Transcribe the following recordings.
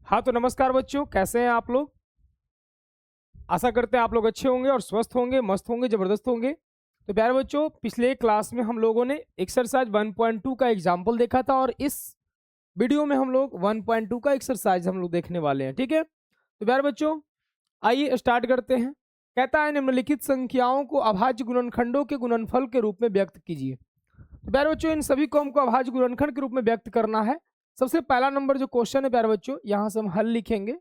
हाँ, तो नमस्कार बच्चों, कैसे हैं आप लोग? आशा करते हैं आप लोग अच्छे होंगे और स्वस्थ होंगे, मस्त होंगे, ज़बरदस्त होंगे। तो प्यारे बच्चों, पिछले क्लास में हम लोगों ने एक्सरसाइज 1.2 का एग्जाम्पल देखा था और इस वीडियो में हम लोग 1.2 का एक्सरसाइज हम लोग देखने वाले हैं, ठीक है? तो प्यारे बच्चों, आइए स्टार्ट करते हैं। कहता है निम्नलिखित संख्याओं को अभाज्य गुणनखंडों के गुणनफल के रूप में व्यक्त कीजिए। तो प्यारे बच्चों, इन सभी को हमको अभाज्य गुणनखंड के रूप में व्यक्त करना है। सबसे पहला नंबर जो क्वेश्चन है प्यारे बच्चों, यहाँ से हम हल लिखेंगे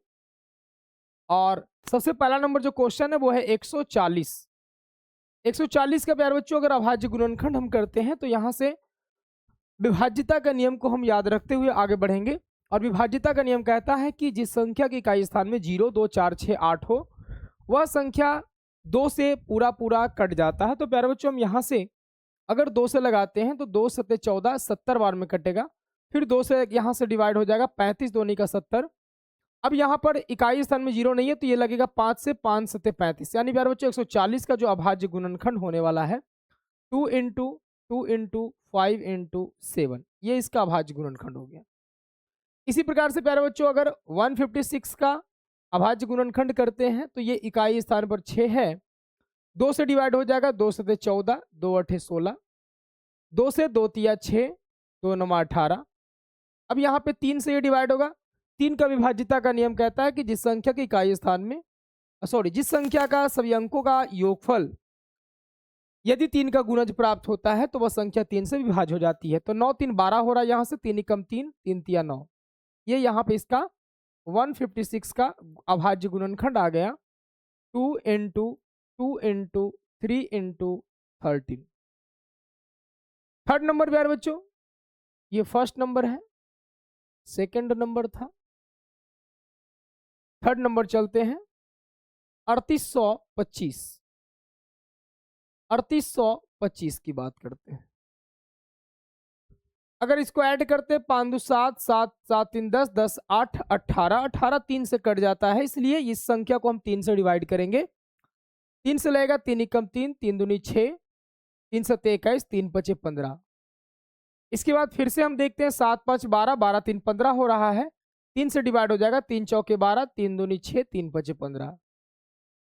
और सबसे पहला नंबर जो क्वेश्चन है वो है 140। 140 का प्यारे बच्चों अगर अभाज्य गुणनखंड हम करते हैं तो यहाँ से विभाज्यता का नियम को हम याद रखते हुए आगे बढ़ेंगे। और विभाज्यता का नियम कहता है कि जिस संख्या की इकाई स्थान में 0, 2, 4, 6, 8 हो, वह संख्या 2 से पूरा पूरा कट जाता है। तो प्यारे बच्चों, हम यहाँ से अगर 2 से लगाते हैं तो 2 सत्ते 14, 70 बार में कटेगा। फिर 2 से यहाँ से डिवाइड हो जाएगा, 35 दूनी का 70। अब यहाँ पर इकाई स्थान में 0 नहीं है तो ये लगेगा 5 से 5 सत्ते 35, यानी प्यारे बच्चों 140 का जो अभाज्य गुणनखंड होने वाला है 2 इंटू 2 इंटू 5 इंटू 7, ये इसका अभाज्य गुणनखंड हो गया। इसी प्रकार से प्यारे बच्चों अगर 156 का अभाज्य गुणनखंड करते हैं तो ये इकाई स्थान पर 6 है, 2 से डिवाइड हो जाएगा, 2 सत्ते 14, 2 अठे 16, 2 से 2 तिया 6, 2 नमा 18। अब यहाँ पे 3 से ये डिवाइड होगा। 3 का विभाज्यता का नियम कहता है कि जिस संख्या के इकाई स्थान में जिस संख्या का सभी अंकों का योगफल यदि 3 का गुणज प्राप्त होता है तो वह संख्या 3 से विभाज्य हो जाती है। तो 9 3 12 हो रहा है, यहाँ से 3 एकम 3, 3 तिया 9। ये यहाँ पे इसका 156 का अभाज्य गुणनखंड आ गया, 2 into 2 into 3 into 13। Third number प्यारे बच्चों, ये फर्स्ट नंबर है, सेकंड नंबर था, थर्ड नंबर चलते हैं 3825। 3825 की बात करते हैं। अगर इसको ऐड करते हैं 5 2 7, 7 7 3 10, 10 8 18, 18 3 से कट जाता है, इसलिए इस संख्या को हम 3 से डिवाइड करेंगे। 3 से लगेगा, 3 एकम 3, 3 दूनी 6, 3 सत्ते 21, 3 पचे 15। इसके बाद फिर से हम देखते हैं 7 5 12, 12 3 15 हो रहा है, 3 से डिवाइड हो जाएगा, 3 चौके 12, 3 दूनी 6, 3 पचे 15,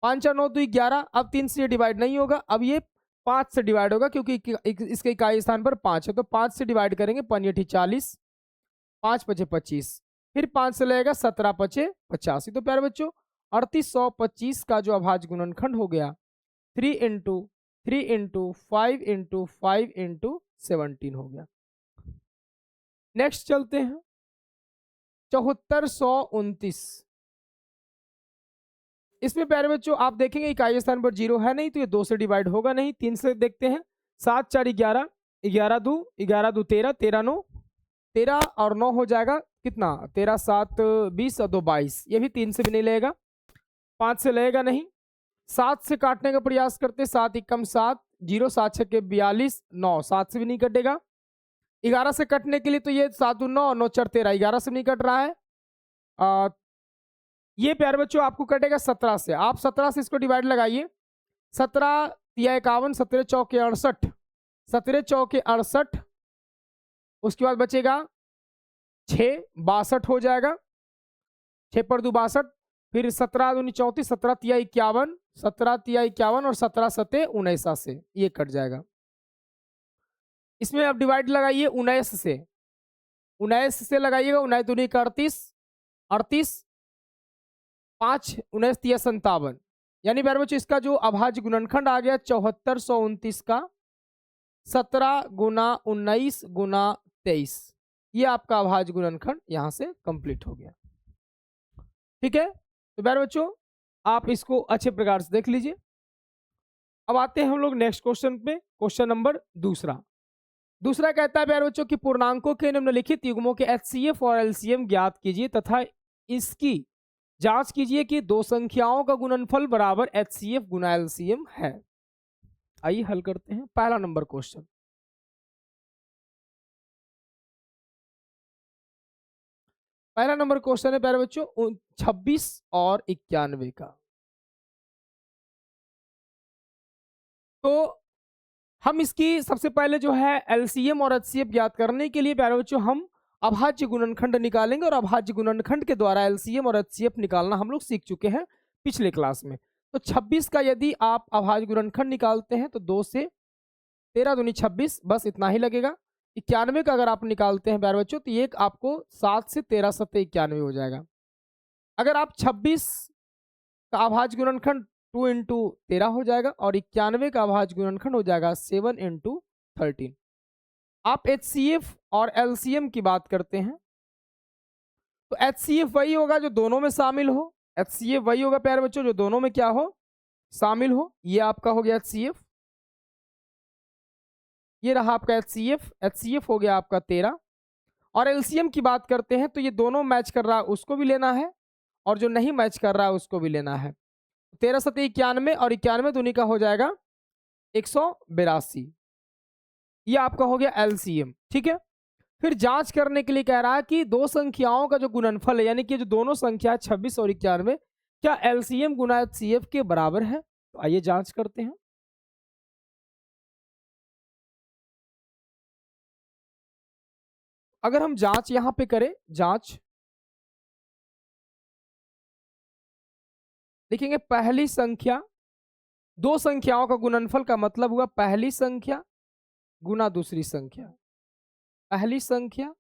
5 4 9 2 11। अब 3 से ये डिवाइड नहीं होगा, अब ये 5 से डिवाइड होगा क्योंकि इसके इकाई स्थान पर 5 है, तो 5 से डिवाइड करेंगे, 5 40, 5 पचे 25, फिर 5 से लगेगा, 17 पचे 85। तो प्यारे बच्चों 3825 का जो अभाज्य गुणनखंड हो गया 3 इंटू 3 इंटू 5 इंटू 5 इंटू 17 हो गया। नेक्स्ट चलते हैं 7429। इसमें प्यारे बच्चों आप देखेंगे इकाई स्थान पर 0 है नहीं, तो ये 2 से डिवाइड होगा नहीं। 3 से देखते हैं, 7 4 11, 11 2 13, 13 9, 13 और 9 हो जाएगा कितना, 13 7 20 और 2 22। ये भी 3 से भी नहीं लगेगा, 5 से लगेगा नहीं। 7 से काटने का प्रयास करते, 7 एकम 7, 0 7 6 के 42, 9 7 से भी नहीं कटेगा। 11 से कटने के लिए तो ये 7 9 9 4 13, 11 से नहीं कट रहा है। ये प्यारे बच्चों आपको कटेगा 17 से। आप 17 से इसको डिवाइड लगाइए, 17 तिया 51, 17 चौके 68, 17 चौके 68। उसके बाद बचेगा 6 62 हो जाएगा, 6 पर 2 62, फिर 17 दूनी 34, 17 तिया 51, 17 तिया 51 और 17 सत्ते 19 से ये कट जाएगा। इसमें अब डिवाइड लगाइए 19 से, 19 से लगाइएगा, 19 दूनी 38, 38 5 19 तिया 57, यानी प्यारे बच्चों इसका जो अभाज्य गुणनखंड आ गया 7429 का 17 गुना 19 गुना 23, ये आपका अभाज्य गुणनखंड यहां से कंप्लीट हो गया। ठीक है, तो प्यारे बच्चों आप इसको अच्छे प्रकार से देख लीजिए। अब आते हैं हम लोग नेक्स्ट क्वेश्चन पे, क्वेश्चन नंबर दूसरा कहता है प्यारे बच्चों कि पूर्णांकों के निम्नलिखित युग्मों के HCF और LCM ज्ञात कीजिए तथा इसकी जांच कीजिए कि दो संख्याओं का गुणनफल बराबर HCF गुना LCM है। आइए हल करते हैं पहला नंबर क्वेश्चन। पहला नंबर क्वेश्चन है प्यारे बच्चों 26 और 91 का। तो हम इसकी सबसे पहले जो है LCM और HCF ज्ञात करने के लिए प्यारे बच्चों हम अभाज्य गुणनखंड निकालेंगे और अभाज्य गुणनखंड के द्वारा एलसीएम और एचसीएफ निकालना हम लोग सीख चुके हैं पिछले क्लास में। तो 26 का यदि आप अभाज्य गुणनखंड निकालते हैं तो 2 से 13 दूनी 26, बस इतना ही लगेगा। 91 का अगर आप निकालते हैं प्यारे बच्चों तो ये आपको 7 से 13 सत्ते 91 हो जाएगा। अगर आप 26 का अभाज्य गुणनखंड 2 इंटू 13 हो जाएगा और 91 का अभाज्य गुणनखंड हो जाएगा 7 इंटू 13। आप एचसीएफ और एलसीएम की बात करते हैं तो एचसीएफ वही होगा जो दोनों में शामिल हो। एचसीएफ वही होगा प्यारे बच्चों जो दोनों में क्या हो, शामिल हो। ये आपका हो गया एचसीएफ, ये रहा आपका एचसीएफ। एचसीएफ हो गया आपका 13। और एलसीएम की बात करते हैं तो ये दोनों मैच कर रहा है उसको भी लेना है और जो नहीं मैच कर रहा है उसको भी लेना है। 13 सत्ते 91 और 91 दूनी का हो जाएगा 182। ये आपका हो गया एलसीएम, ठीक है। फिर जांच करने के लिए कह रहा है कि दो संख्याओं का जो गुणनफल है यानी कि जो दोनों संख्या 26 और 91 क्या एलसीएम गुना एचसीएफ के बराबर है। तो आइए जांच करते हैं। अगर हम जांच यहां पे करें, जांच लिखेंगे पहली संख्या, दो संख्याओं का गुणनफल का मतलब हुआ पहली संख्या गुना दूसरी संख्या, पहली संख्या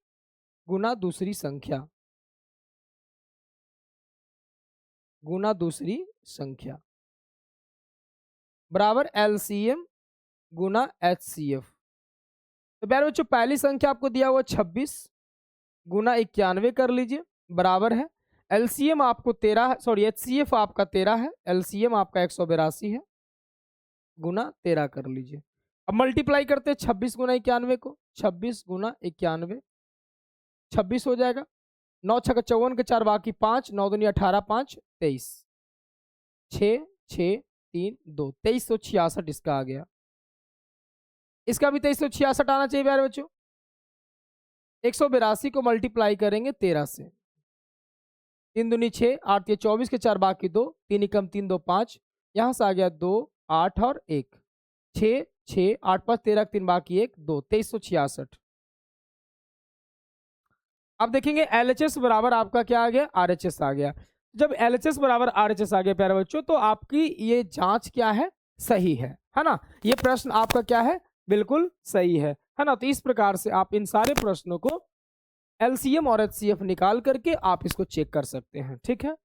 गुना दूसरी संख्या गुना दूसरी संख्या बराबर एलसीएम गुना एचसीएफ। तो प्यारे बच्चों पहली संख्या आपको दिया हुआ 26 गुना 91 कर लीजिए बराबर है एलसीएम आपको 13, सॉरी एचसीएफ आपका 13 है, एलसीएम आपका 182 है, गुना 13 कर लीजिए। अब मल्टीप्लाई करते हैं 26 गुना 91 को, 26 गुना 91 26 हो जाएगा। 9 छक्का 54 के 4 बाकी 5, 9 दूनी 18, 5 23, 6 6 3 2, 2366 इसका आ गया। इसका भी 2366 आना चाहिए प्यारे बच्चों। 182 को मल्टीप्लाई करेंगे 13 से, 3 दूनी 6, 8 24 के 4 बाकी 2, 3 एकम 3 2 5, यहां से आ गया 2 8 और 1, 6 6 8 5 13 3 बाकी 1 2, 2366। अब देखेंगे एलएचएस बराबर आपका क्या आ गया, आरएचएस आ गया। जब एलएचएस बराबर आरएचएस आ गया प्यारे बच्चों तो आपकी ये जांच क्या है, सही है ना। ये प्रश्न आपका क्या है, बिल्कुल सही है ना। तो इस प्रकार से आप इन सारे प्रश्नों को एलसीएम और एचसीएफ निकाल करके आप इसको चेक कर सकते हैं, ठीक है।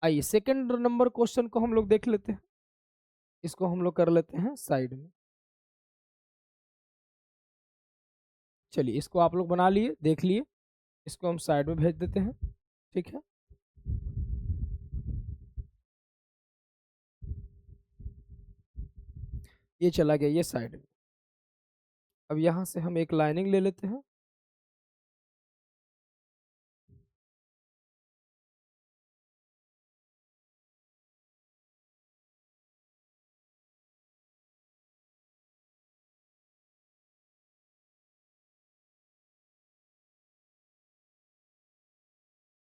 आइए सेकंड नंबर क्वेश्चन को हम लोग देख लेते हैं। इसको हम लोग कर लेते हैं साइड में। चलिए इसको आप लोग बना लिए, देख लिए, इसको हम साइड में भेज देते हैं, ठीक है। ये चला गया ये साइड में। अब यहां से हम एक लाइनिंग ले लेते हैं।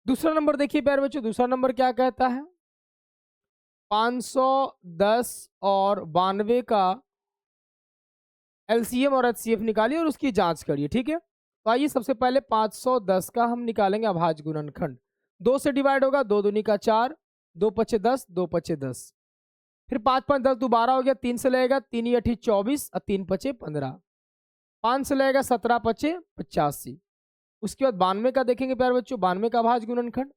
दूसरा नंबर देखिए प्यारे बच्चों, दूसरा नंबर क्या कहता है, 510 और 92 का एलसीएम और एचसीएफ निकालिए और उसकी जांच करिए, ठीक है। तो आइए सबसे पहले 510 का हम निकालेंगे अभाज्य गुणनखंड। 2 से डिवाइड होगा, 2 दूनी का 4, 2 पचे 10, 2 पचे 10, फिर 5 5 10 दोबारा हो गया, 3 से लगेगा, 3 8 24 और 3 पचे 15, 5 से लगेगा 17 पचे 85। उसके बाद 92 का देखेंगे प्यारे बच्चों, 92 का अभाज्य गुणनखंड।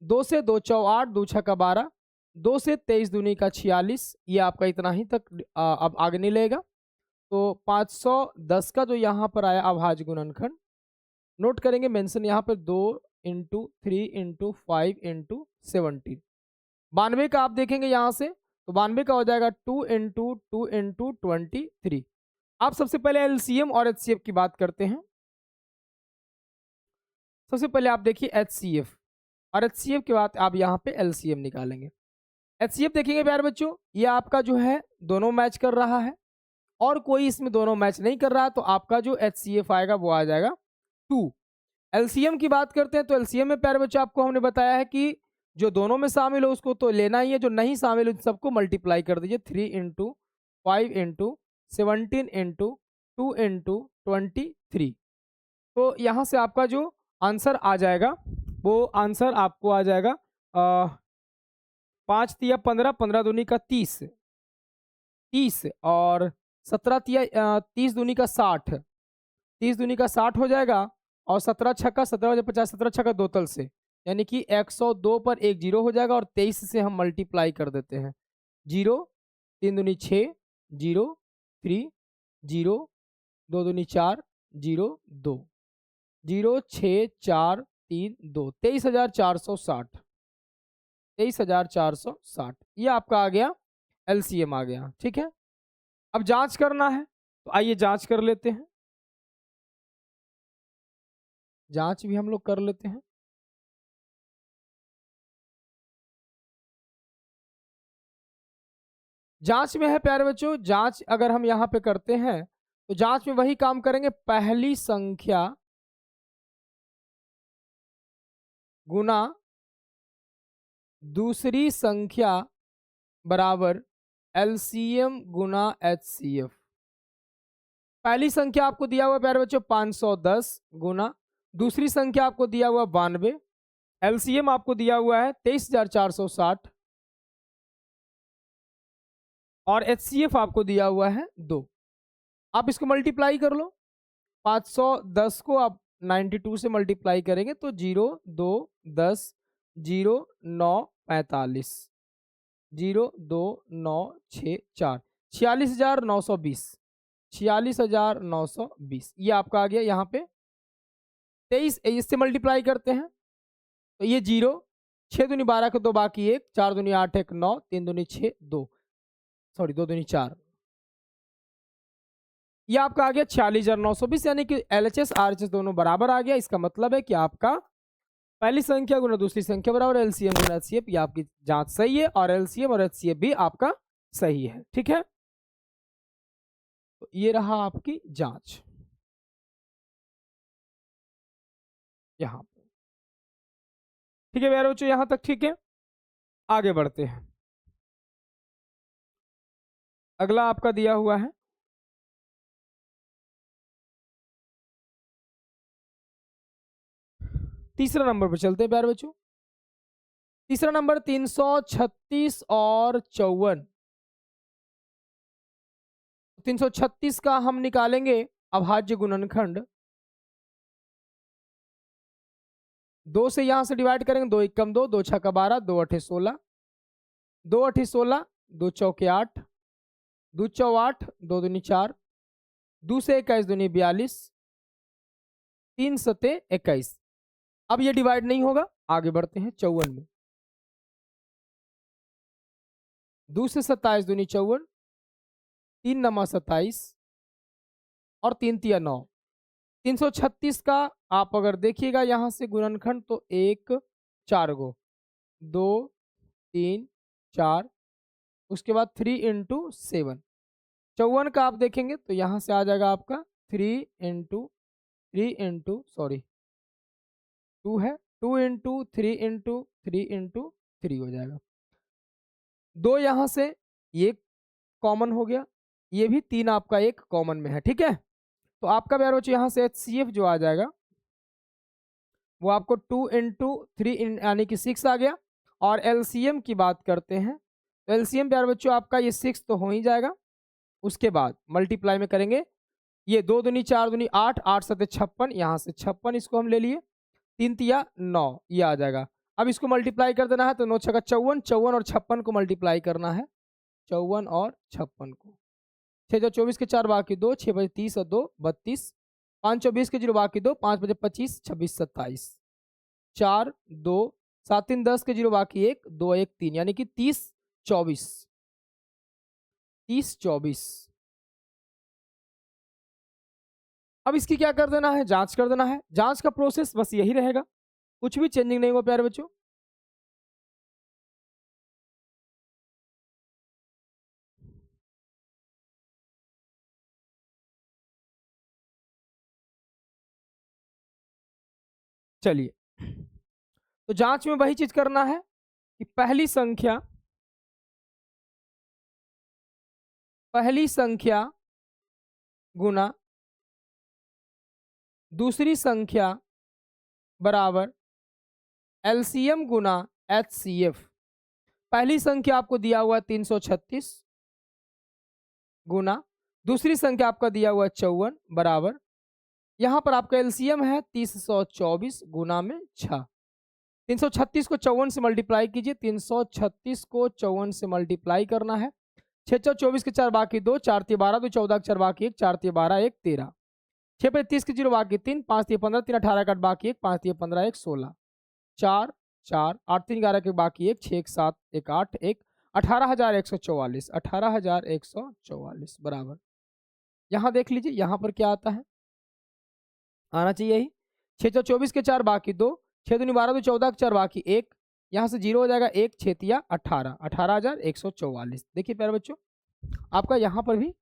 2 से 2 चौ 8, 2 छः का 12, 2 से 23 दूनी का 46, ये आपका इतना ही तक अब आगे नहीं लेगा। तो 510 का जो यहाँ पर आया अभाज्य गुणनखंड, नोट करेंगे मेंशन यहाँ पर 2 इंटू 3 इंटू 5 इंटू 17। 92 का आप देखेंगे यहाँ से तो 92 का हो जाएगा 2 इंटू 2 इंटू 23। आप सबसे पहले एलसीएम और एचसीएफ की बात करते हैं। सबसे पहले आप देखिए एचसीएफ और एचसीएफ के बाद आप यहाँ पे एलसीएम निकालेंगे। एचसीएफ देखेंगे प्यारे बच्चों, ये आपका जो है दोनों मैच कर रहा है और कोई इसमें दोनों मैच नहीं कर रहा है, तो आपका जो एचसीएफ आएगा वो आ जाएगा 2। एलसीएम की बात करते हैं तो एलसीएम में प्यारे बच्चों आपको हमने बताया है कि जो दोनों में शामिल हो उसको तो लेना ही है, जो नहीं शामिल हो सबको मल्टीप्लाई कर दीजिए। 3 इंटू 5 इंटू 17 इंटू 2 इंटू 23। तो यहाँ से आपका जो आंसर आ जाएगा वो आंसर आपको आ जाएगा 5 तिया 15, 15 दूनी का 30, 30 और 17 तिया 30 दूनी का 60, 30 दूनी का 60 हो जाएगा और 17 छक्का 17 50, 17 छक्का दो तल से, यानी कि 102 पर एक जीरो हो जाएगा और 23 से हम मल्टीप्लाई कर देते हैं। जीरो 3 दूनी 6, जीरो 3, जीरो 2 दूनी 4, जीरो 2, जीरो 6 4 3 2, 23,460, 23,460 ये आपका आ गया, एलसीएम आ गया। ठीक है, अब जांच करना है तो आइए जांच कर लेते हैं, जांच भी हम लोग कर लेते हैं। जांच में है प्यारे बच्चों, जांच अगर हम यहाँ पे करते हैं तो जांच में वही काम करेंगे, पहली संख्या गुना दूसरी संख्या बराबर एलसीएम गुना एचसीएफ। पहली संख्या आपको दिया हुआ प्यारे बच्चों 510 गुना दूसरी संख्या आपको दिया हुआ 92, एलसीएम आपको दिया हुआ है 23,460 और एचसीएफ आपको दिया हुआ है 2। आप इसको मल्टीप्लाई कर लो, 510 को आप 92 से मल्टीप्लाई करेंगे तो 0 2 10 0 9 45 0 2 9 6 4, 46,920, 46,920 ये आपका आ गया। यहाँ पे 23 इससे मल्टीप्लाई करते हैं तो ये 0, 6 दूनी 12 के 2 बाकी 1, 4 दूनी 8 1 9, 3 दूनी 6 2, सॉरी 2 दूनी 4, ये आपका आ गया 46,920, यानी कि एलएचएस आरएचएस दोनों बराबर आ गया। इसका मतलब है कि आपका पहली संख्या गुना दूसरी संख्या बराबर एलसीएम गुना एचसीएफ, ये आपकी जांच सही है और एलसीएम और एचसीएफ भी आपका सही है। ठीक है, तो ये रहा आपकी जांच यहां पे। ठीक है प्यारे बच्चों, यहां तक ठीक है, आगे बढ़ते हैं। अगला आपका दिया हुआ है तीसरा नंबर पर चलते हैं प्यारे बच्चों। तीसरा नंबर 336 और 54। 336 का हम निकालेंगे अभाज्य गुणनखंड, 2 से यहां से डिवाइड करेंगे, 2 1 कम 2, 2 6 का 12, 2 8 16, 2 8 16, 2 चौके 8, 2 चौ 8, 2 दूनी 4, 2 से 21 दूनी 42, 3 सते 21। अब ये डिवाइड नहीं होगा, आगे बढ़ते हैं 54 में। 2 से 27 दूनी 54, 3 नमा 27 और 3 तिया 9। 336 का आप अगर देखिएगा यहां से गुणनखंड तो 1 4 गो, 2 3 4, उसके बाद 3 इंटू 7। 54 का आप देखेंगे तो यहां से आ जाएगा आपका 3 इंटू 3 इंटू सॉरी 2 है, 2 इंटू 3 इंटू 3 इंटू 3 हो जाएगा। 2 यहां से ये कॉमन हो गया, ये भी 3 आपका एक कॉमन में है। ठीक है, तो आपका प्यारे बच्चों यहाँ से एचसीएफ जो आ जाएगा वो आपको 2 इंटू 3 यानी कि 6 आ गया। और एलसीएम की बात करते हैं तो एलसीएम प्यारे बच्चों आपका ये 6 तो हो ही जाएगा, उसके बाद मल्टीप्लाई में करेंगे, ये 2 दूनी 4 दूनी 8, 8 सते 56, यहाँ से 56 इसको हम ले लिए, 3 तिया 9 ये आ जाएगा। अब इसको मल्टीप्लाई कर देना है तो 9 छक्का 54, 54 और 56 को मल्टीप्लाई करना है, 54 और 56 को, 6 जो 24 के 4 बाकी 2, 6 बजे 30 और 2 32, 5 24 के 0 बाकी 2, 5 बजे 25 26 27, 4 2 7 3 10 के 0 बाकी 1 2 1 3, यानी कि 30 24, 30 24। अब इसकी क्या कर देना है, जांच कर देना है। जांच का प्रोसेस बस यही रहेगा, कुछ भी चेंजिंग नहीं हुआ प्यारे बच्चों। चलिए, तो जांच में वही चीज करना है कि पहली संख्या गुना दूसरी संख्या बराबर एलसीएम गुना एचसीएफ। पहली संख्या आपको दिया हुआ है 336 गुना दूसरी संख्या आपका दिया हुआ है 54 बराबर यहाँ पर आपका एलसीएम है 324 गुना में 6। 336 को 54 से मल्टीप्लाई कीजिए। 336 को 54 से मल्टीप्लाई करना है। 6 4 24 के 4 बाकी 2, 4 3 12 2 14 के 4 बाकी 1, 4 3 12 1 13, 6 पे 30 के 0 बाकी 3, 5 3 15 3 18 का 8 बाकी 1, 5 3 15 1 16, 4 4 8 3 11 के बाकी 1, 6 1 7 1 8 1 18,144 18,144 बराबर। यहाँ देख लीजिए यहाँ पर क्या आता है, आना चाहिए यही। 6 4 24 के 4 बाकी 2, 6 दूनी 12 2 14 के 4 बाकी 1, यहाँ से 0 हो जाएगा 1 6 तिया 18 18,144। देखिए प्यारे बच्चों आपका यहाँ पर भी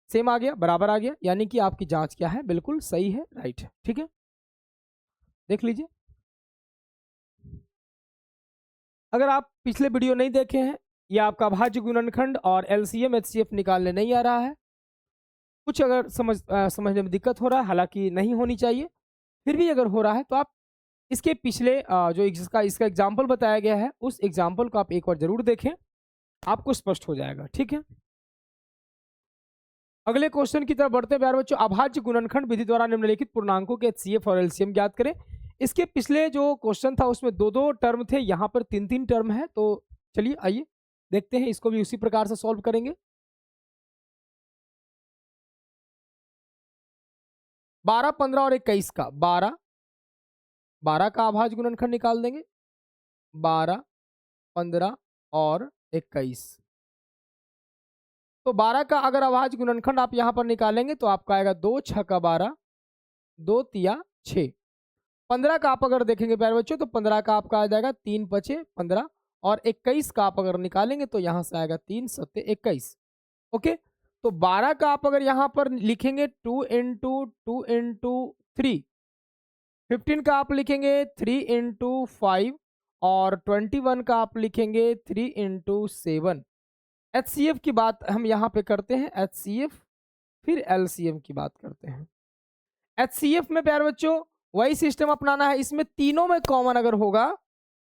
सेम आ गया, बराबर आ गया, यानी कि आपकी जांच क्या है, बिल्कुल सही है, राइट है। ठीक है, देख लीजिए। अगर आप पिछले वीडियो नहीं देखे हैं या आपका भाज्य गुणनखंड और एलसीएम एचसीएफ निकालने नहीं आ रहा है, कुछ अगर समझने में दिक्कत हो रहा है, हालांकि नहीं होनी चाहिए, फिर भी अगर हो रहा है तो आप इसके पिछले जो इसका एग्जाम्पल बताया गया है उस एग्जाम्पल को आप एक बार जरूर देखें, आपको स्पष्ट हो जाएगा। ठीक है, अगले क्वेश्चन की तरफ बढ़ते हैं प्यारे बच्चों। अभाज्य गुणनखंड विधि द्वारा निम्नलिखित पूर्णांकों के एचसीएफ और एलसीएम ज्ञात करें। इसके पिछले जो क्वेश्चन था उसमें 2 टर्म थे, यहाँ पर 3 टर्म है। तो चलिए आइए देखते हैं, इसको भी उसी प्रकार से सॉल्व करेंगे। 12 15 और 21 का 12 का अभाज्य गुणनखंड निकाल देंगे। 12 15 और 21, तो 12 का अगर अभाज्य गुणनखंड आप यहाँ पर निकालेंगे तो आपका आएगा 2 6 का 12 2 तिया 6। 15 का आप अगर देखेंगे प्यारे बच्चों तो 15 का आपका आ जाएगा 3 5 15 और 21 का आप अगर निकालेंगे तो यहाँ से आएगा 3 7 21। ओके, तो 12 का आप अगर यहाँ पर लिखेंगे 2 × 2 × 3, 15 का आप लिखेंगे 3 × 5 और 21 का आप लिखेंगे 3 × 7। एचसीएफ की बात हम यहाँ पे करते हैं, एचसीएफ फिर एलसीएम की बात करते हैं। एचसीएफ में प्यारे बच्चों वही सिस्टम अपनाना है, इसमें तीनों में कॉमन अगर होगा,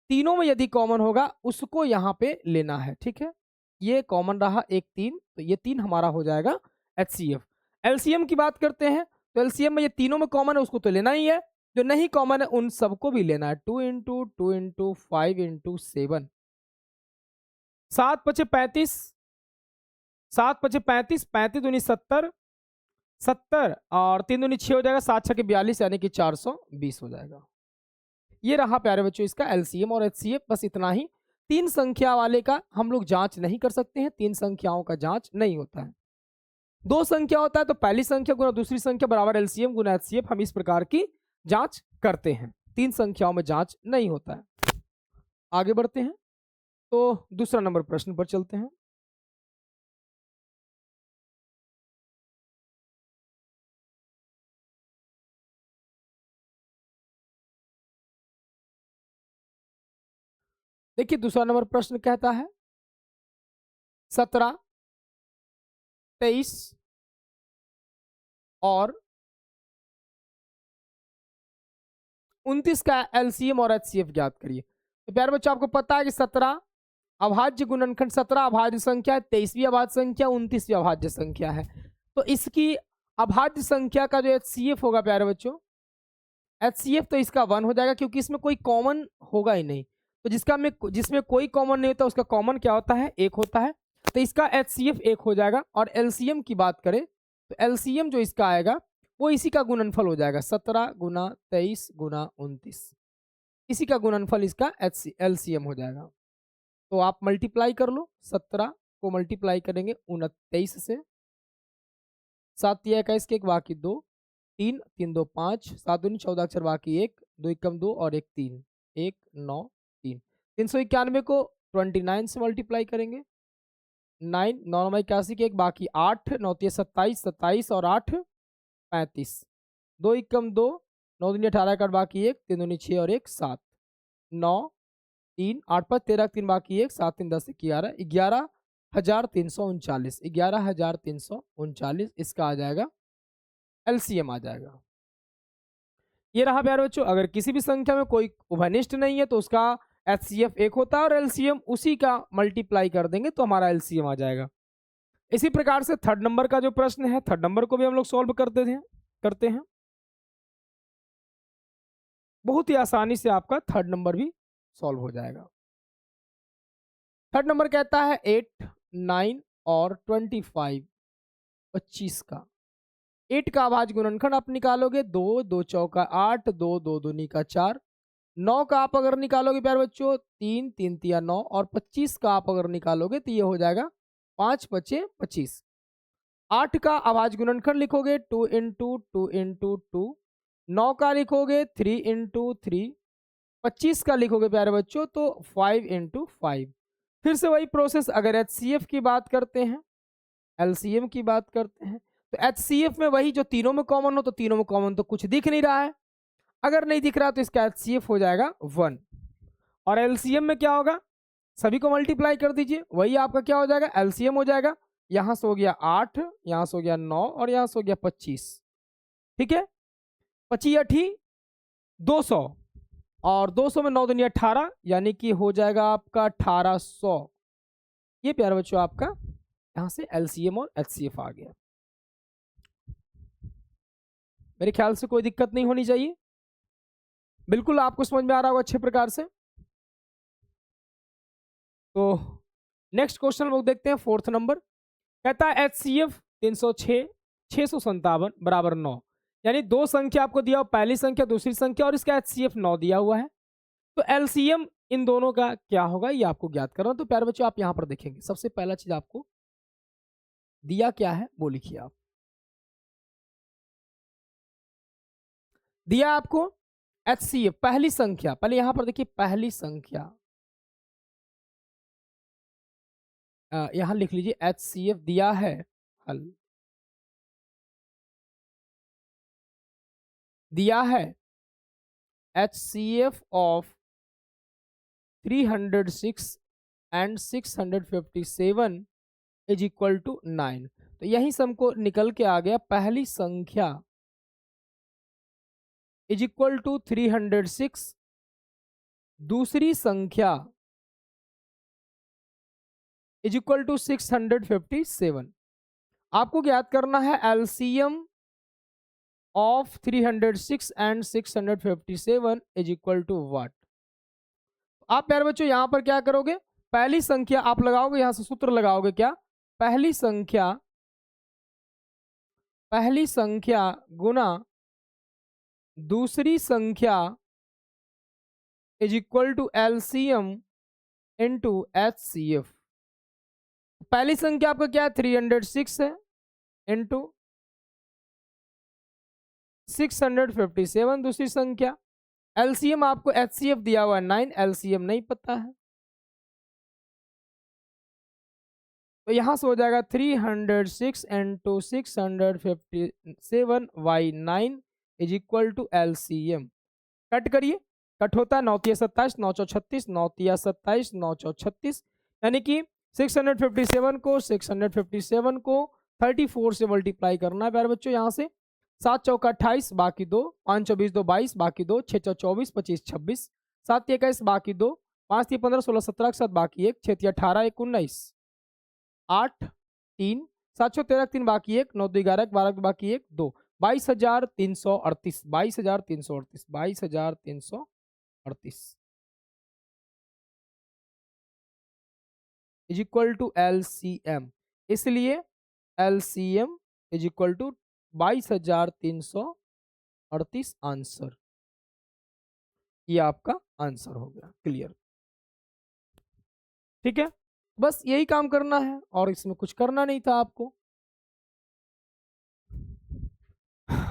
तीनों में यदि कॉमन होगा उसको यहाँ पे लेना है। ठीक है, ये कॉमन रहा 1 3, तो ये 3 हमारा हो जाएगा एचसीएफ। एलसीएम की बात करते हैं तो एलसीएम में ये तीनों में कॉमन है उसको तो लेना ही है, जो नहीं कॉमन है उन सबको भी लेना है। 2 × 2 × 5 × 7, 7 5 35, 7 5 35, 35 दूनी 70, 70 और 3 दूनी 6 हो जाएगा, 7 6 42 यानी कि 420 हो जाएगा। ये रहा प्यारे बच्चों इसका एलसीएम और एचसीएफ, बस इतना ही। 3 संख्या वाले का हम लोग जांच नहीं कर सकते हैं, 3 संख्याओं का जांच नहीं होता है। 2 संख्या होता है तो पहली संख्या गुना दूसरी संख्या बराबर एलसीएम गुना एचसीएफ, हम इस प्रकार की जांच करते हैं। 3 संख्याओं में जांच नहीं होता है। आगे बढ़ते हैं, तो दूसरा नंबर प्रश्न पर चलते हैं। देखिए दूसरा नंबर प्रश्न कहता है 17 23 और 29 का एलसीएम और एचसीएफ ज्ञात करिए। तो प्यारे बच्चों आपको पता है कि 17 अभाज्य गुणनखंड, 17 अभाज्य संख्या है, 23वीं अभाज्य संख्या, 29वीं अभाज्य संख्या है। तो इसकी अभाज्य संख्या का जो एचसीएफ होगा प्यारे बच्चों, एचसीएफ तो इसका 1 हो जाएगा क्योंकि इसमें कोई कॉमन होगा ही नहीं। तो जिसमें कोई कॉमन नहीं होता उसका कॉमन क्या होता है, 1 होता है। तो इसका एचसीएफ 1 हो जाएगा। और एलसीएम की बात करें तो एलसीएम जो इसका आएगा वो इसी का गुणनफल हो जाएगा, 17 गुना 23 गुना 29, इसी का गुणनफल इसका एलसीएम हो जाएगा। तो आप मल्टीप्लाई कर लो, 17 को मल्टीप्लाई करेंगे 29 से, 7 तिया 21 के 1 बाकी 2, 3 3 2 5, 7 दूनी 14 अक्षर बाकी 1, 2 एकम 2 और 1 3, 1 9 3। 391 को 29 से मल्टीप्लाई करेंगे, 9 9 9 81 के 1 बाकी 8, 9 तिया 27, 27 और 8 35, 2 एकम 2, 9 दूनी 18 का बाकी 1, 3 दूनी 6 और 1 7, 9 3 8 5 13 3 बाकी 1, 7 3 10 11, 11,339, 11,339 इसका आ जाएगा एलसीएम आ जाएगा। ये रहा प्यारे बच्चों, अगर किसी भी संख्या में कोई उभयनिष्ठ नहीं है तो उसका एचसीएफ 1 होता है और एलसीएम उसी का मल्टीप्लाई कर देंगे तो हमारा एलसीएम आ जाएगा। इसी प्रकार से थर्ड नंबर का जो प्रश्न है, थर्ड नंबर को भी हम लोग सॉल्व करते हैं। बहुत ही आसानी से आपका थर्ड नंबर भी सॉल्व हो जाएगा। थर्ड नंबर कहता है 8, 9 और 25, 25 का 8 का अभाज्य गुणनखंड आप निकालोगे 2, 2 चौका 8, 2, 2 दूनी का 4, 9 का आप अगर निकालोगे प्यारे बच्चों 3, 3 तिया 9 और 25 का आप अगर निकालोगे तो ये हो जाएगा 5 पचे 25। 8 का अभाज्य गुणनखंड लिखोगे 2 इंटू 2 इंटू 2, 9 का लिखोगे 3 इंटू 3, 25 का लिखोगे प्यारे बच्चों तो 5 इंटू 5। फिर से वही प्रोसेस, अगर एचसीएफ की बात करते हैं, एलसीएम की बात करते हैं, तो एचसीएफ में वही जो तीनों में कॉमन हो, तो तीनों में कॉमन तो कुछ दिख नहीं रहा है, अगर नहीं दिख रहा तो इसका एचसीएफ हो जाएगा 1। और एलसीएम में क्या होगा, सभी को मल्टीप्लाई कर दीजिए, वही आपका क्या हो जाएगा, एलसीएम हो जाएगा। यहां से हो गया 8, यहां से हो गया 9 और यहां से हो गया 25। ठीक है, 25 8 200 और 200 में 9 दूनी 18, यानी कि हो जाएगा आपका 1800। ये प्यारे बच्चों आपका यहां से एलसीएम और एचसीएफ आ गया। मेरे ख्याल से कोई दिक्कत नहीं होनी चाहिए, बिल्कुल आपको समझ में आ रहा होगा अच्छे प्रकार से। तो नेक्स्ट क्वेश्चन हम लोग देखते हैं, फोर्थ नंबर कहता है एचसीएफ 306 657 बराबर 9, यानी दो संख्या आपको दिया, पहली संख्या दूसरी संख्या और इसका एचसीएफ 9 दिया हुआ है, तो एलसीएम इन दोनों का क्या होगा ये आपको ज्ञात करना। तो प्यारे बच्चों आप यहां पर देखेंगे, सबसे पहला चीज आपको दिया क्या है वो लिखिए आप। दिया आपको एचसीएफ पहली संख्या, पहले यहां पर देखिए पहली संख्या, यहां लिख लीजिए एचसीएफ दिया है, हल दिया है HCF of 306 and 657 is equal to 9। तो यही से हमको निकल के आ गया पहली संख्या इज इक्वल टू 306, दूसरी संख्या इज इक्वल टू 657। आपको ज्ञात करना है LCM of 306 and 657 is equal to what. आप प्यारे बच्चों यहां पर क्या करोगे, पहली संख्या आप लगाओगे, यहां से सूत्र लगाओगे क्या, पहली संख्या गुना दूसरी संख्या is equal to LCM into HCF. पहली संख्या आपका क्या है 306 है इंटू 657, दूसरी संख्या एलसीएम आपको एचसीएफ दिया हुआ है 9, एलसीएम नहीं पता है, तो यहां से हो जाएगा 306 into 657 y 9 is equal to LCM. Cut करिए, कट होता है 9 तिया 27, 9 चौ 36, 9 तिया 27, 9 चौ 36, यानी कि 657 को 34 से मल्टीप्लाई करना है प्यारे बच्चों। यहाँ से 7 चौका 28, बाकी 2, 5 चौ 20, 2 22, बाकी 2, 6 चौ 24, 25 26, 7 तिया 21, बाकी 2, 5 तिया 15, 16 17 के साथ बाकी 1, 6 तिया 18, 1 19, 8 3, 7 चौ 13, 3 बाकी 1, 9 2 11, 12 बाकी 1 2, 22,338, 22,338, 22,338 इज इक्वल टू एलसीएम, इसलिए LCM is equal to 22,338 answer. ये आपका आंसर हो गया, क्लियर। ठीक है, बस यही काम करना है और इसमें कुछ करना नहीं था आपको।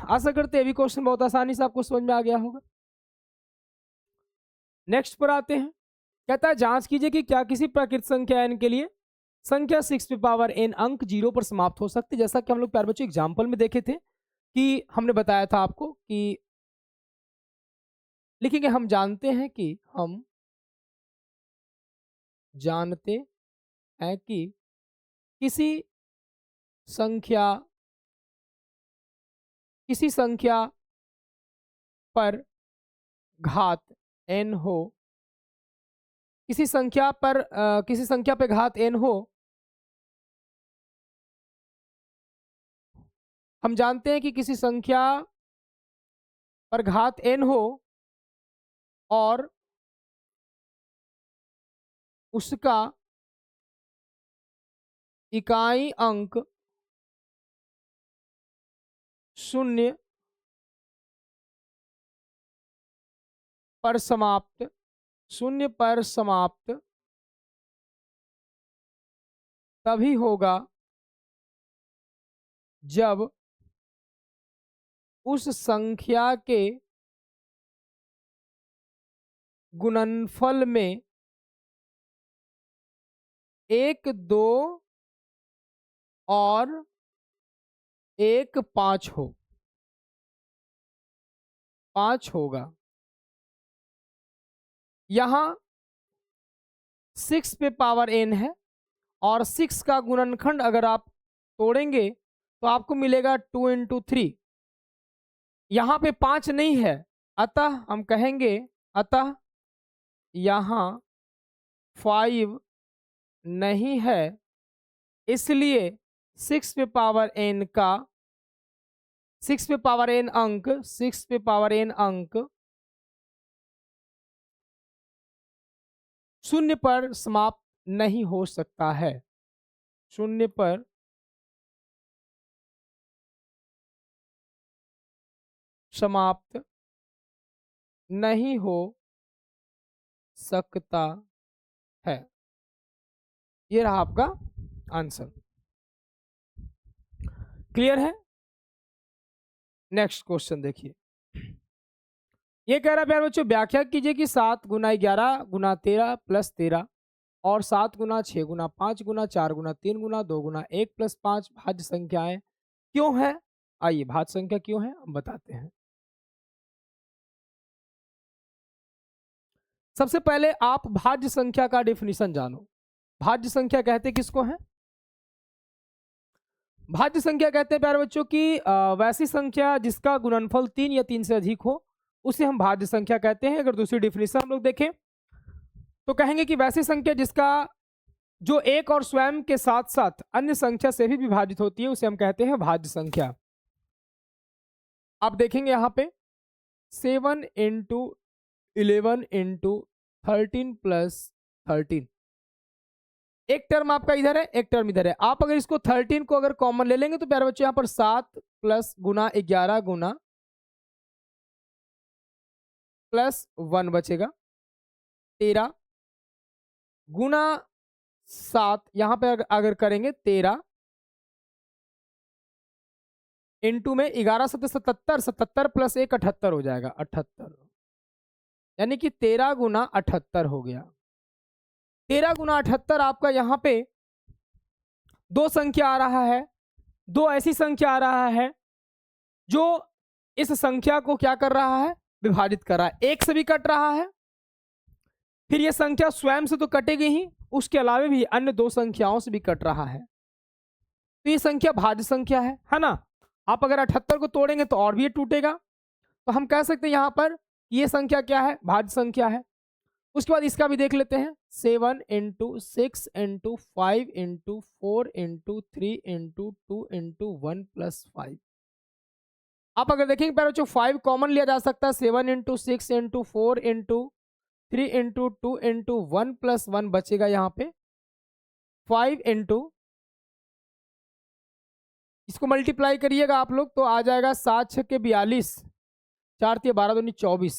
आशा करते हैं अभी क्वेश्चन बहुत आसानी से आपको समझ में आ गया होगा। नेक्स्ट पर आते हैं, कहता है जांच कीजिए कि क्या किसी प्राकृत संख्या n के लिए संख्या 6 पे पावर n अंक 0 पर समाप्त हो सकती है। जैसा कि हम लोग प्यारे बच्चों एग्जाम्पल में देखे थे कि हमने बताया था आपको कि लिखेंगे हम जानते हैं कि किसी संख्या पर घात n हो, किसी संख्या पे घात n हो, हम जानते हैं कि किसी संख्या पर घात n हो और उसका इकाई अंक 0 पर समाप्त 0 पर समाप्त तभी होगा जब उस संख्या के गुणनफल में 1 2 और 1 5 हो, 5 होगा। यहां 6 पे पावर n है और 6 का गुणनखंड अगर आप तोड़ेंगे तो आपको मिलेगा 2 इंटू 3। यहां पे 5 नहीं है, अतः हम कहेंगे अतः यहां 5 नहीं है, इसलिए 6 पे पावर n का 6 पे पावर n अंक 6 पे पावर n अंक 0 पर समाप्त नहीं हो सकता है, 0 पर समाप्त नहीं हो सकता है। ये रहा आपका आंसर। क्लियर है? नेक्स्ट क्वेश्चन देखिए, ये कह रहा है प्यारे बच्चों, व्याख्या कीजिए कि 7 गुना 11 गुना 13 प्लस 13 और 7 गुना 6 गुना 5 गुना 4 गुना 3 गुना 2 गुना 1 प्लस 5 भाज्य संख्याएं क्यों है। आइए भाज्य संख्या क्यों है हम बताते हैं। सबसे पहले आप भाज्य संख्या का डेफिनेशन जानो। भाज्य संख्या कहते किसको है? भाज्य संख्या कहते हैं प्यारे बच्चों की वैसी संख्या जिसका गुणनफल 3 या 3 से अधिक हो, उसे हम भाज्य संख्या कहते हैं। अगर दूसरी डेफिनेशन हम लोग देखें तो कहेंगे कि वैसी संख्या जिसका जो एक और स्वयं के साथ साथ अन्य संख्या से भी विभाजित होती है, उसे हम कहते हैं भाज्य संख्या। आप देखेंगे यहां पे 7 इंटू 11 इंटू 13 प्लस 13, एक टर्म आपका इधर है, एक टर्म इधर है। आप अगर इसको 13 को अगर कॉमन ले लेंगे तो प्यारे बच्चों यहां पर 7 प्लस गुना 11 गुना प्लस 1 बचेगा, 13 गुना 7 यहां पे अगर करेंगे 13 इंटू में 11 7 77, 77 प्लस 1 78 हो जाएगा, 78, यानी कि 13 गुना 78 हो गया। 13 गुना 78 आपका यहां पे दो संख्या आ रहा है, दो ऐसी संख्या आ रहा है जो इस संख्या को क्या कर रहा है, विभाजित कर रहा है। एक से भी कट रहा है, फिर यह संख्या स्वयं से तो कटेगी ही, उसके अलावा भी अन्य दो संख्याओं से भी कट रहा है, तो ये संख्या भाज्य संख्या है ना। आप अगर 78 को तोड़ेंगे तो और भी ये टूटेगा, तो हम कह सकते हैं यहां पर ये संख्या क्या है, भाज्य संख्या है। उसके बाद इसका भी देख लेते हैं, 7 into 6 into 5 into 4 into 3 into 2 into 1 plus 5। आप अगर देखेंगे पहले बच्चों 5 कॉमन लिया जा सकता है, 7 into 6 into 4 into 3 into 2 into 1 plus 1 बचेगा यहाँ पे 5 इंटू, इसको मल्टीप्लाई करिएगा आप लोग तो आ जाएगा 7 6 के 42, 4 3 12 दूनी 24,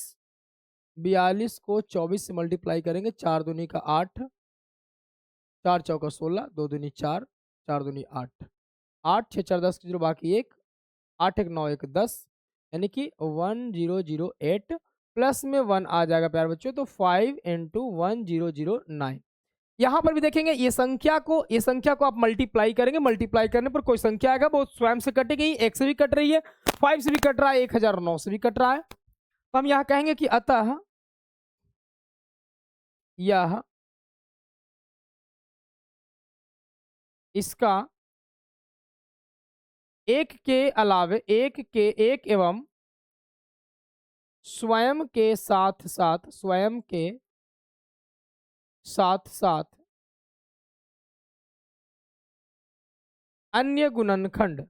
42 को 24 से मल्टीप्लाई करेंगे, 4 दूनी का 8, 4 चौका 16, 2 दूनी 4, 4 दूनी 8, 8 6 4 10 जीरो बाकी 1, 8 1 9 1 10, यानी कि 1008 प्लस में 1 आ जाएगा प्यारे बच्चों, तो 5 इंटू 1009। यहां पर भी देखेंगे ये संख्या को आप मल्टीप्लाई करेंगे, मल्टीप्लाई करने पर कोई संख्या आएगा वो स्वयं से कटेगी, 1 से भी कट रही है, 5 से भी कट रहा है, 1009 से भी कट रहा है। तो हम यहां कहेंगे कि अतः यह इसका एक के अलावे एक एवं स्वयं के साथ साथ, स्वयं के साथ साथ अन्य गुणनखंड,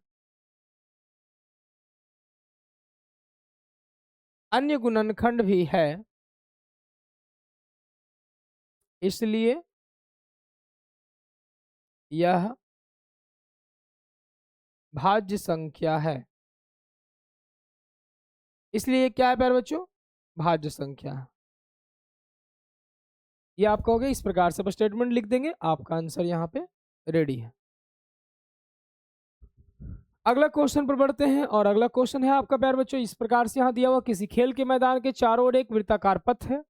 अन्य गुणनखंड भी है, इसलिए यह भाज्य संख्या है। इसलिए क्या है प्यारे बच्चों? भाज्य संख्या है। ये आप कहोगे, इस प्रकार से स्टेटमेंट लिख देंगे, आपका आंसर यहाँ पे रेडी है। अगला क्वेश्चन पर बढ़ते हैं और अगला क्वेश्चन है आपका प्यारे बच्चों इस प्रकार से यहाँ दिया हुआ, किसी खेल के मैदान के चारों ओर एक वृत्ताकार पथ है।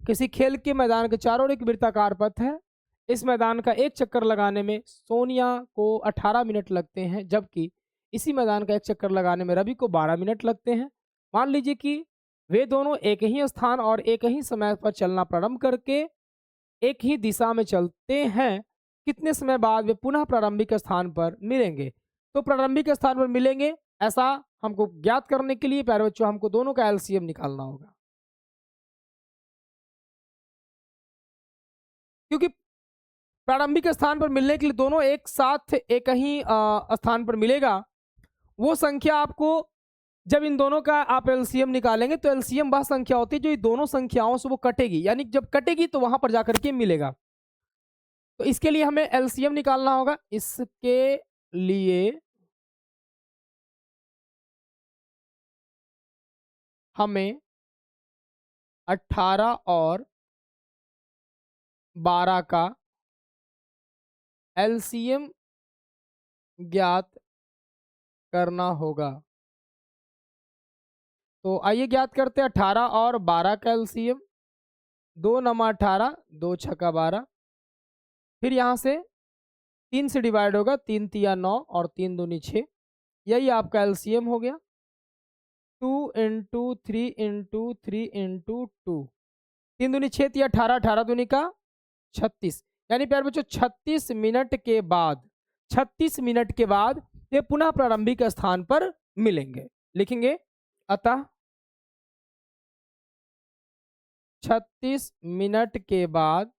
किसी खेल के मैदान के चारों ओर एक वृत्ताकार पथ है। इस मैदान का एक चक्कर लगाने में सोनिया को 18 मिनट लगते हैं, जबकि इसी मैदान का एक चक्कर लगाने में रवि को 12 मिनट लगते हैं। मान लीजिए कि वे दोनों एक ही स्थान और एक ही समय पर चलना प्रारंभ करके एक ही दिशा में चलते हैं। कितने समय बाद वे पुनः प्रारंभिक स्थान पर मिलेंगे? तो प्रारंभिक स्थान पर मिलेंगे ऐसा हमको ज्ञात करने के लिए प्यारे बच्चों हमको दोनों का एलसीएम निकालना होगा, क्योंकि प्रारंभिक स्थान पर मिलने के लिए दोनों एक साथ एक ही स्थान पर मिलेगा। वो संख्या आपको, जब इन दोनों का आप एलसीएम निकालेंगे तो एलसीएम वह संख्या होती है जो इन दोनों संख्याओं से वो कटेगी, यानी जब कटेगी तो वहां पर जाकर के मिलेगा। तो इसके लिए हमें एलसीएम निकालना होगा। इसके लिए हमें 18 और 12 का एलसीएम ज्ञात करना होगा। तो आइए ज्ञात करते हैं 18 और 12 का एलसीएम। 2 नमा 18, 2 छक्का 12, फिर यहाँ से 3 से डिवाइड होगा, 3 तिया 9 और 3 दूनी 6, यही आपका एलसीएम हो गया। 2 इंटू 3 इंटू 3 इंटू 2, 3 दूनी 6 तिया 18, 18 दूनी का 36, यानी प्यारे बच्चों 36 मिनट के बाद, 36 मिनट के बाद ये पुनः प्रारंभिक स्थान पर मिलेंगे। लिखेंगे अतः 36 मिनट के बाद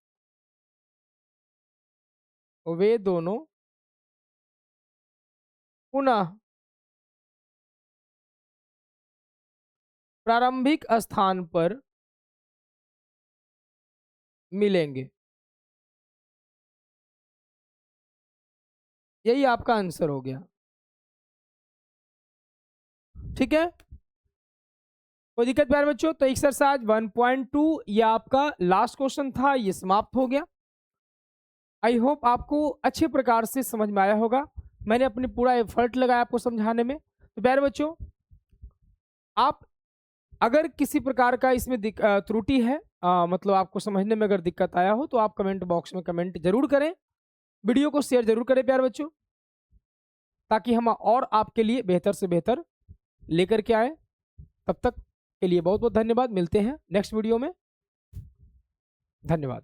वे दोनों पुनः प्रारंभिक स्थान पर मिलेंगे। यही आपका आंसर हो गया। ठीक है, कोई दिक्कत प्यारे बच्चों? तो एक्सरसाइज 1.2 ये आपका लास्ट क्वेश्चन था, ये समाप्त हो गया। आई होप आपको अच्छे प्रकार से समझ में आया होगा। मैंने अपनी पूरा एफर्ट लगाया आपको समझाने में। तो प्यारे बच्चों, आप अगर किसी प्रकार का इसमें त्रुटि है, मतलब आपको समझने में अगर दिक्कत आया हो, तो आप कमेंट बॉक्स में कमेंट जरूर करें। वीडियो को शेयर जरूर करें प्यारे बच्चों, ताकि हम और आपके लिए बेहतर से बेहतर लेकर के आए। तब तक के लिए बहुत बहुत धन्यवाद। मिलते हैं नेक्स्ट वीडियो में। धन्यवाद।